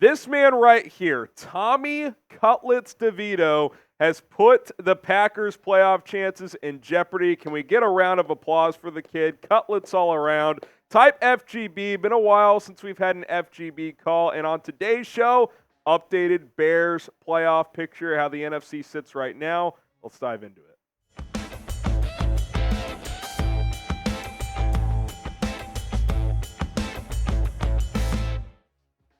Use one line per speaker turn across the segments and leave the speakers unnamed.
This man right here, Tommy Cutlets DeVito, has put the Packers' playoff chances in jeopardy. Can we get a round of applause for the kid? Cutlets all around. Type FGB. Been a while since we've had an FGB call. And on today's show, updated Bears playoff picture, how the NFC sits right now. Let's dive into it.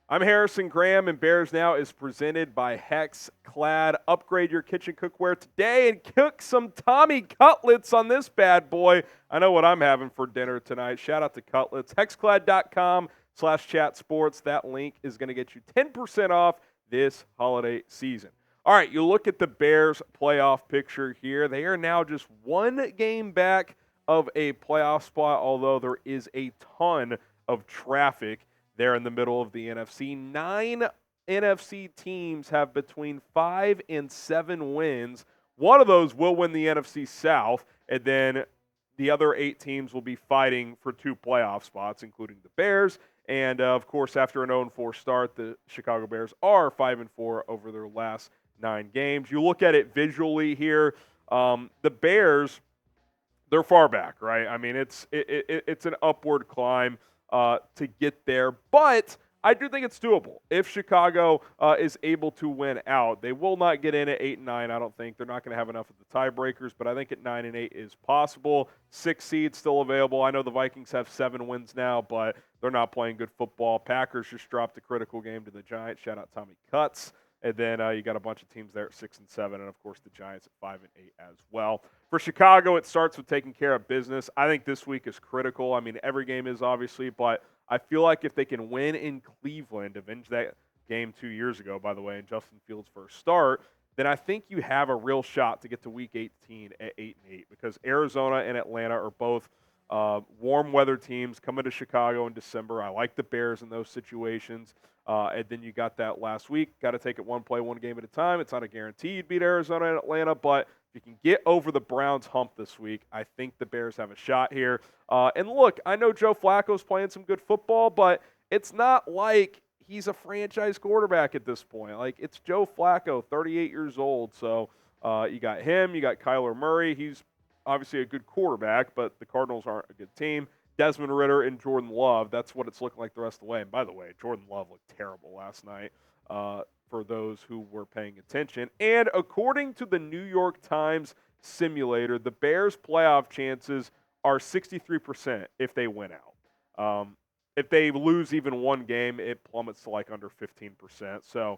I'm Harrison Graham, and Bears Now is presented by Hex Clad. Upgrade your kitchen cookware today and cook some Tommy Cutlets on this bad boy. I know what I'm having for dinner tonight. Shout out to Cutlets. Hexclad.com/chatsports. That link is going to get you 10% off this holiday season. All right, you look at the Bears playoff picture here. They are now just one game back of a playoff spot, although there is a ton of traffic there in the middle of the NFC. 9 NFC teams have between 5 and 7 wins. One of those will win the NFC South, and then the other 8 teams will be fighting for 2 playoff spots, including the Bears. And, of course, after an 0-4 start, the Chicago Bears are 5-4 over their last 9 games. You look at it visually here, the Bears, they're far back, right? I mean, it's an upward climb to get there, but I do think it's doable. If Chicago is able to win out, they will not get in at 8-9. I don't think they're not going to have enough of the tiebreakers, but I think at 9-8 is possible. 6 seeds still available. I know the Vikings have 7 wins now, but they're not playing good football. Packers just dropped a critical game to the Giants. Shout out Tommy Cuts. And then you got a bunch of teams there at 6 and 7, and of course the Giants at 5 and 8 as well. For Chicago, it starts with taking care of business. I think this week is critical. I mean, every game is obviously, but I feel like if they can win in Cleveland, avenge that game 2 years ago, by the way, in Justin Fields' first start, then I think you have a real shot to get to Week 18 at 8 and 8, because Arizona and Atlanta are both warm weather teams coming to Chicago in December. I like the Bears in those situations. And then you got that last week. Got to take it one play, one game at a time. It's not a guarantee you'd beat Arizona and Atlanta, but if you can get over the Browns hump this week, I think the Bears have a shot here. And look, I know Joe Flacco's playing some good football, but it's not like he's a franchise quarterback at this point. Like, it's Joe Flacco, 38 years old. So you got him, you got Kyler Murray. He's obviously a good quarterback, but the Cardinals aren't a good team. Desmond Ridder and Jordan Love, that's what it's looking like the rest of the way. And by the way, Jordan Love looked terrible last night for those who were paying attention. And according to the New York Times simulator, the Bears' playoff chances are 63% if they win out. If they lose even one game, it plummets to like under 15%. So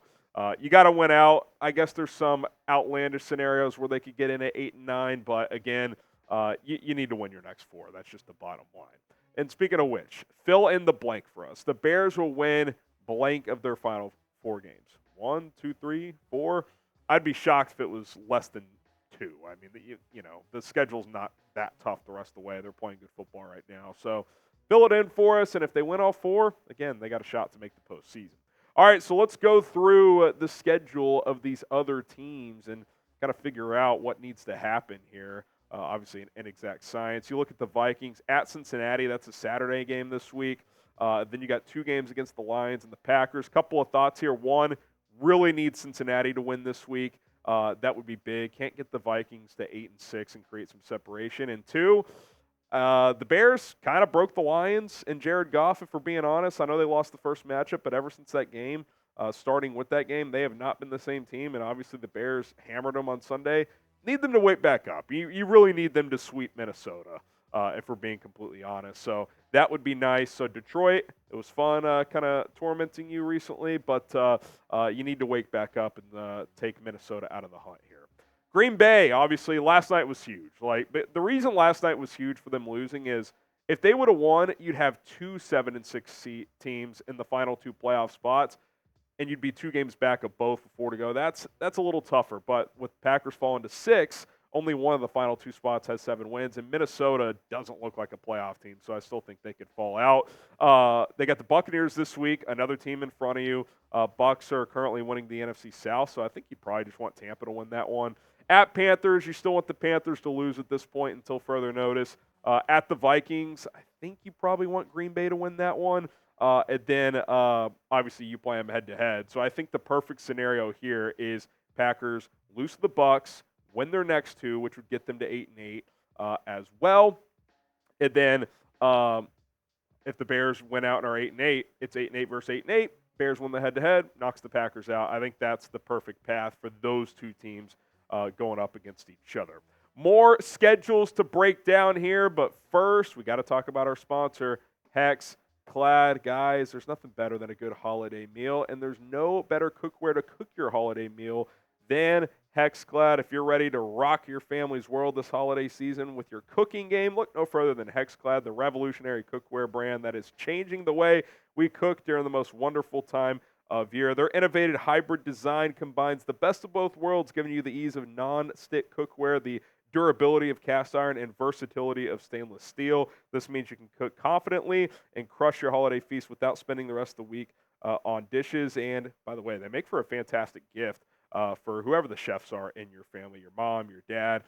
you got to win out. I guess there's some outlandish scenarios where they could get in at 8 and 9, but again, you need to win your next 4. That's just the bottom line. And speaking of which, fill in the blank for us. The Bears will win blank of their final 4 games. 1, 2, 3, 4. I'd be shocked if it was less than 2. I mean, you know, the schedule's not that tough the rest of the way. They're playing good football right now. So fill it in for us, and if they win all 4, again, they got a shot to make the postseason. All right, so let's go through the schedule of these other teams and kind of figure out what needs to happen here. Obviously, an inexact science. You look at the Vikings at Cincinnati. That's a Saturday game this week. Then you got 2 games against the Lions and the Packers. Couple of thoughts here. 1, really need Cincinnati to win this week. That would be big. Can't get the Vikings to 8 and 6 and create some separation. And 2, the Bears kind of broke the Lions and Jared Goff, if we're being honest. I know they lost the first matchup, but ever since that game, starting with that game, they have not been the same team. And obviously the Bears hammered them on Sunday. Need them to wake back up. You really need them to sweep Minnesota, if we're being completely honest. So that would be nice. So Detroit, it was fun kind of tormenting you recently, but you need to wake back up and take Minnesota out of the hunt here. Green Bay, obviously, last night was huge. Like, but the reason last night was huge for them losing is if they would have won, you'd have 2 7-6 teams in the final 2 playoff spots, and you'd be 2 games back of both with 4 to go. That's a little tougher. But with Packers falling to 6, only one of the final 2 spots has 7 wins, and Minnesota doesn't look like a playoff team, so I still think they could fall out. They got the Buccaneers this week, another team in front of you. Bucs are currently winning the NFC South, so I think you probably just want Tampa to win that one. At Panthers, you still want the Panthers to lose at this point until further notice. At the Vikings, I think you probably want Green Bay to win that one. And then obviously you play them head-to-head. So I think the perfect scenario here is Packers lose to the Bucs, win their next two, which would get them to 8-8 as well. And then if the Bears win out and are 8-8, it's 8-8 versus 8-8. Bears win the head-to-head, knocks the Packers out. I think that's the perfect path for those two teams going up against each other. More schedules to break down here, but first we got to talk about our sponsor, Hexclad. Guys, there's nothing better than a good holiday meal, and there's no better cookware to cook your holiday meal than Hexclad. If you're ready to rock your family's world this holiday season with your cooking game, look no further than Hexclad, the revolutionary cookware brand that is changing the way we cook during the most wonderful time of year. Their innovative hybrid design combines the best of both worlds, giving you the ease of non-stick cookware, the durability of cast iron, and versatility of stainless steel. This means you can cook confidently and crush your holiday feast without spending the rest of the week on dishes. And by the way, they make for a fantastic gift for whoever the chefs are in your family, your mom, your dad,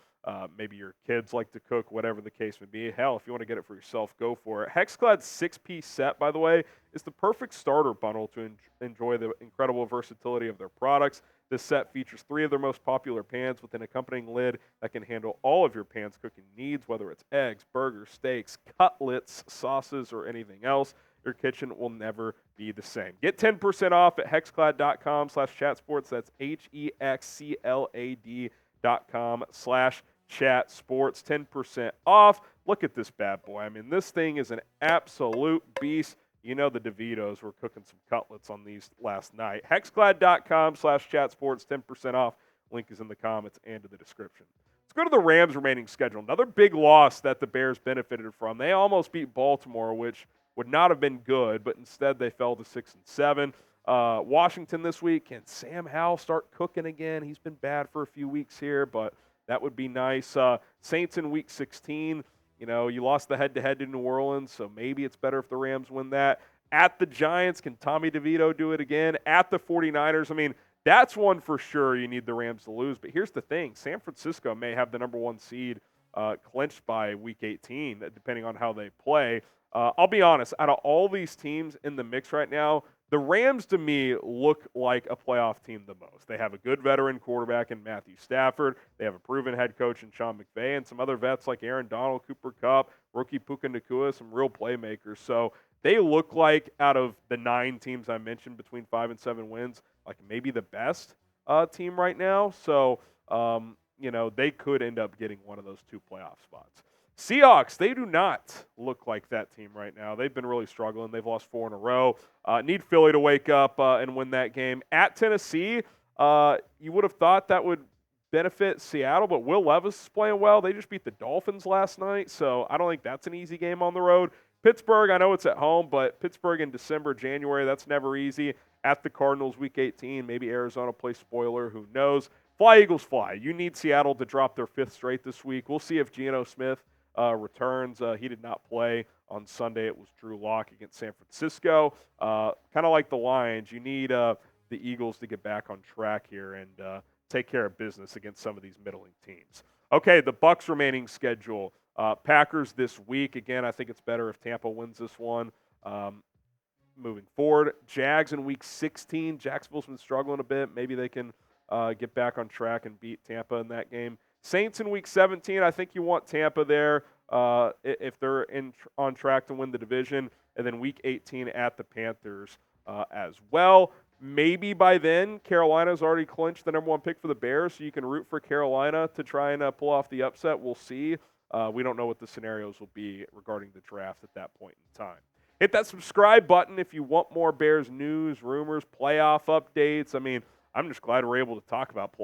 maybe your kids like to cook, whatever the case may be. Hell, if you want to get it for yourself, go for it. Hexclad's 6-piece set, by the way, is the perfect starter bundle to enjoy the incredible versatility of their products. This set features 3 of their most popular pans with an accompanying lid that can handle all of your pan's cooking needs, whether it's eggs, burgers, steaks, cutlets, sauces, or anything else. Your kitchen will never be the same. Get 10% off at hexclad.com/chatsports. That's HEXCLAD.com/chatsports. 10% off. Look at this bad boy. I mean, this thing is an absolute beast. You know the DeVitos were cooking some cutlets on these last night. Hexclad.com/chatsports. 10% off. Link is in the comments and in the description. Let's go to the Rams' remaining schedule. Another big loss that the Bears benefited from. They almost beat Baltimore, which would not have been good, but instead they fell to 6-7. Washington this week. Can Sam Howell start cooking again? He's been bad for a few weeks here, but that would be nice. Saints in week 16. You know, you lost the head-to-head to New Orleans, so maybe it's better if the Rams win that. At the Giants, can Tommy DeVito do it again? At the 49ers, I mean, that's one for sure you need the Rams to lose. But here's the thing. San Francisco may have the number 1 seed clinched by week 18, depending on how they play. I'll be honest, out of all these teams in the mix right now, the Rams, to me, look like a playoff team the most. They have a good veteran quarterback in Matthew Stafford. They have a proven head coach in Sean McVay and some other vets like Aaron Donald, Cooper Kupp, rookie Puka Nacua, some real playmakers. So they look like, out of the 9 teams I mentioned between 5 and 7 wins, like maybe the best team right now. So, you know, they could end up getting one of those 2 playoff spots. Seahawks, they do not look like that team right now. They've been really struggling. They've lost 4 in a row. Need Philly to wake up and win that game. At Tennessee, you would have thought that would benefit Seattle, but Will Levis is playing well. They just beat the Dolphins last night, so I don't think that's an easy game on the road. Pittsburgh, I know it's at home, but Pittsburgh in December, January, that's never easy. At the Cardinals, week 18, maybe Arizona plays spoiler, who knows. Fly, Eagles, fly. You need Seattle to drop their 5th straight this week. We'll see if Geno Smith returns. He did not play on Sunday. It was Drew Lock against San Francisco. Kind of like the Lions, you need the Eagles to get back on track here and take care of business against some of these middling teams. Okay, the Bucs' remaining schedule. Packers this week. Again, I think it's better if Tampa wins this one. Moving forward, Jags in week 16. Jacksonville's been struggling a bit. Maybe they can get back on track and beat Tampa in that game. Saints in week 17, I think you want Tampa there if they're on track to win the division. And then week 18 at the Panthers as well. Maybe by then, Carolina's already clinched the number 1 pick for the Bears, so you can root for Carolina to try and pull off the upset. We'll see. We don't know what the scenarios will be regarding the draft at that point in time. Hit that subscribe button if you want more Bears news, rumors, playoff updates. I mean, I'm just glad we're able to talk about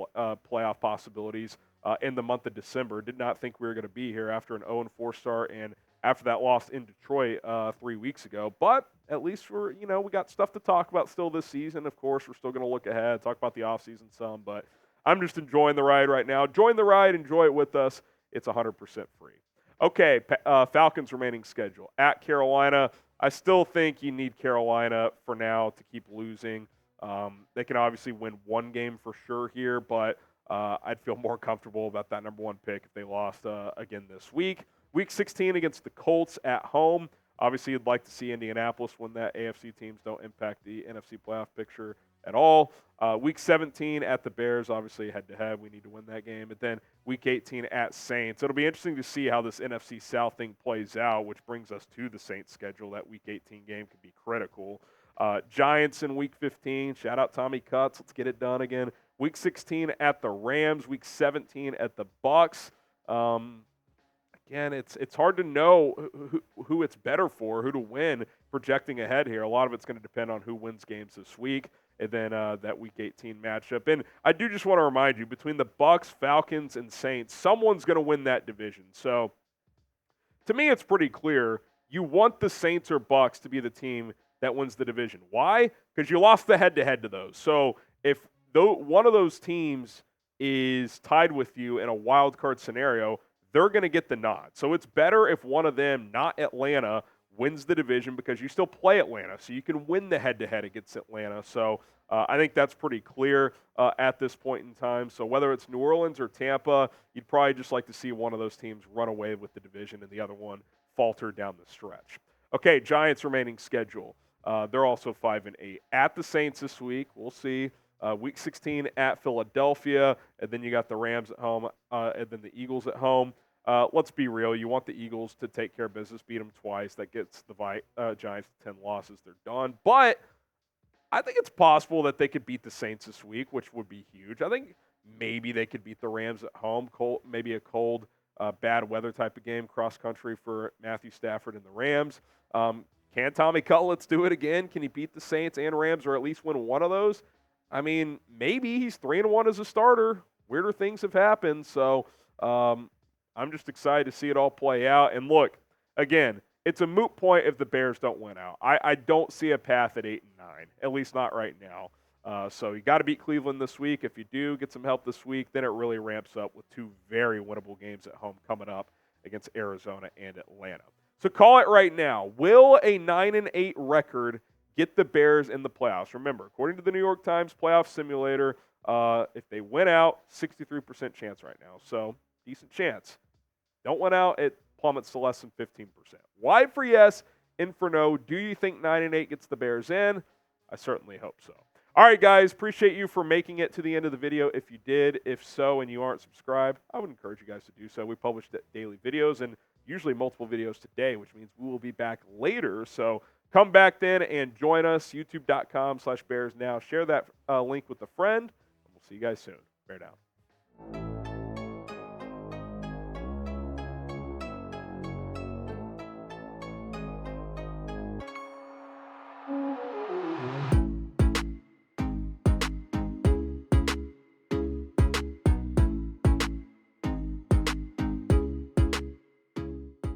playoff possibilities in the month of December. Did not think we were going to be here after an 0-4 start and after that loss in Detroit 3 weeks ago. But at least we got stuff to talk about still this season. Of course, we're still going to look ahead, talk about the offseason some. But I'm just enjoying the ride right now. Join the ride. Enjoy it with us. It's 100% free. Okay, Falcons' remaining schedule. At Carolina, I still think you need Carolina for now to keep losing. They can obviously win one game for sure here, but I'd feel more comfortable about that number 1 pick if they lost again this week. Week 16 against the Colts at home. Obviously, you'd like to see Indianapolis win that. AFC teams don't impact the NFC playoff picture at all. Week 17 at the Bears, obviously head-to-head. We need to win that game. And then Week 18 at Saints. It'll be interesting to see how this NFC South thing plays out, which brings us to the Saints schedule. That Week 18 game could be critical. Giants in Week 15. Shout out Tommy Cutts. Let's get it done again. Week 16 at the Rams. Week 17 at the Bucs. Again, it's hard to know who it's better for, who to win, projecting ahead here. A lot of it's going to depend on who wins games this week, and then that Week 18 matchup. And I do just want to remind you, between the Bucs, Falcons, and Saints, someone's going to win that division. So to me, it's pretty clear. You want the Saints or Bucs to be the team that wins the division. Why? Because you lost the head-to-head to those. So if one of those teams is tied with you in a wild card scenario, they're going to get the nod. So it's better if one of them, not Atlanta, wins the division, because you still play Atlanta. So you can win the head-to-head against Atlanta. So I think that's pretty clear at this point in time. So whether it's New Orleans or Tampa, you'd probably just like to see one of those teams run away with the division and the other one falter down the stretch. Okay, Giants remaining schedule. They're also 5-8. At the Saints this week, we'll see. Week 16 at Philadelphia, and then you got the Rams at home, and then the Eagles at home. Let's be real. You want the Eagles to take care of business, beat them twice. That gets the Giants to 10 losses. They're done. But I think it's possible that they could beat the Saints this week, which would be huge. I think maybe they could beat the Rams at home. Maybe a cold, bad weather type of game, cross-country for Matthew Stafford and the Rams. Can Tommy Cutlets do it again? Can he beat the Saints and Rams, or at least win one of those? I mean, maybe. He's 3-1 as a starter. Weirder things have happened. So I'm just excited to see it all play out. And look, again, it's a moot point if the Bears don't win out. I don't see a path at 8-9, at least not right now. So you got to beat Cleveland this week. If you do get some help this week, then it really ramps up with two very winnable games at home coming up against Arizona and Atlanta. So call it right now. Will a 9-8 record get the Bears in the playoffs? Remember, according to the New York Times playoff simulator, if they win out, 63% chance right now. So decent chance. Don't win out, it plummets to less than 15%. Wide for yes, in for no. Do you think 9-8 gets the Bears in? I certainly hope so. All right, guys, appreciate you for making it to the end of the video. If you did, if so, and you aren't subscribed, I would encourage you guys to do so. We publish daily videos and usually multiple videos today, which means we will be back later. So come back then and join us, youtube.com/BearsNow. Share that link with a friend, and we'll see you guys soon. Bear down.